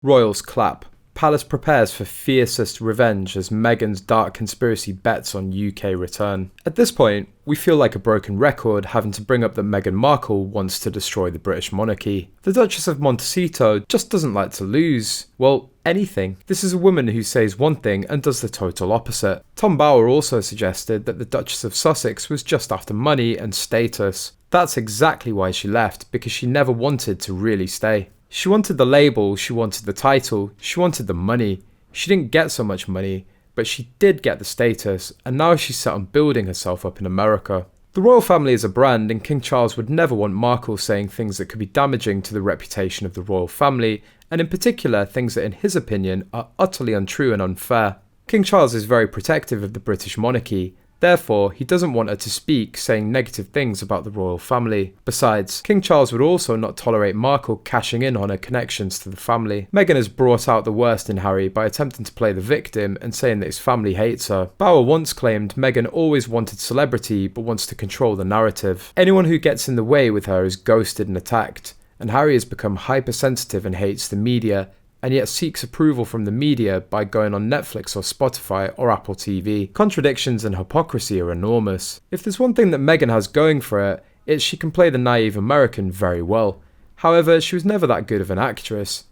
Royals clap. Palace prepares for fiercest revenge as Meghan's dark conspiracy bets on UK return. At this point, we feel like a broken record having to bring up that Meghan Markle wants to destroy the British monarchy. The Duchess of Montecito just doesn't like to lose, well, anything. This is a woman who says one thing and does the total opposite. Tom Bower also suggested that the Duchess of Sussex was just after money and status. That's exactly why she left, because she never wanted to really stay. She wanted the label, she wanted the title, she wanted the money. She didn't get so much money, but she did get the status, and now she's set on building herself up in America. The royal family is a brand, and King Charles would never want Markle saying things that could be damaging to the reputation of the royal family, and in particular things that in his opinion are utterly untrue and unfair. King Charles is very protective of the British monarchy. Therefore, he doesn't want her to speak saying negative things about the royal family. Besides, King Charles would also not tolerate Markle cashing in on her connections to the family. Meghan has brought out the worst in Harry by attempting to play the victim and saying that his family hates her. Bower once claimed Meghan always wanted celebrity but wants to control the narrative. Anyone who gets in the way with her is ghosted and attacked, and Harry has become hypersensitive and hates the media, and yet seeks approval from the media by going on Netflix or Spotify or Apple TV. Contradictions and hypocrisy are enormous. If there's one thing that Meghan has going for her, it's she can play the naive American very well. However, she was never that good of an actress.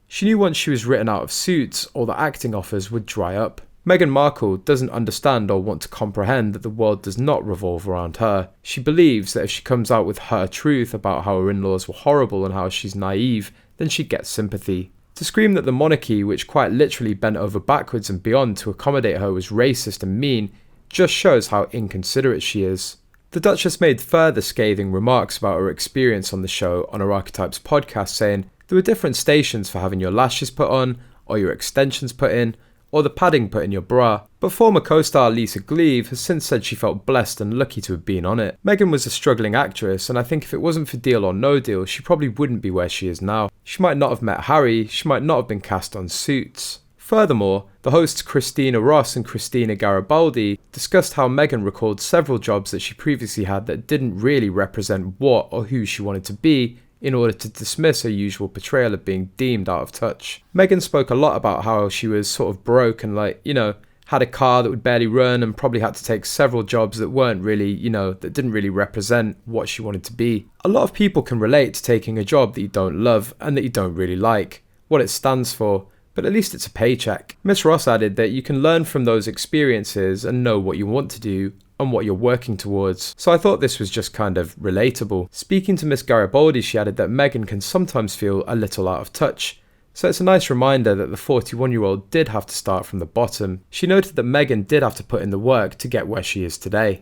She knew once she was written out of Suits, all the acting offers would dry up. Meghan Markle doesn't understand or want to comprehend that the world does not revolve around her. She believes that if she comes out with her truth about how her in-laws were horrible and how she's naive, then she gets sympathy. To scream that the monarchy, which quite literally bent over backwards and beyond to accommodate her, was racist and mean, just shows how inconsiderate she is. The Duchess made further scathing remarks about her experience on the show on her Archetypes podcast, saying there were different stations for having your lashes put on, or your extensions put in, or the padding put in your bra, but former co-star Lisa Gleave has since said she felt blessed and lucky to have been on it. Meghan was a struggling actress, and I think if it wasn't for Deal or No Deal, she probably wouldn't be where she is now. She might not have met Harry, she might not have been cast on Suits. Furthermore, the hosts Christina Ross and Christina Garibaldi discussed how Meghan recalled several jobs that she previously had that didn't really represent what or who she wanted to be, in order to dismiss her usual portrayal of being deemed out of touch. Meghan spoke a lot about how she was sort of broke and had a car that would barely run and probably had to take several jobs that weren't really, that didn't really represent what she wanted to be. A lot of people can relate to taking a job that you don't love and that you don't really like, what it stands for, but at least it's a paycheck. Miss Ross added that you can learn from those experiences and know what you want to do and what you're working towards. So I thought this was just kind of relatable. Speaking to Miss Garibaldi, she added that Meghan can sometimes feel a little out of touch. So it's a nice reminder that the 41-year-old did have to start from the bottom. She noted that Meghan did have to put in the work to get where she is today.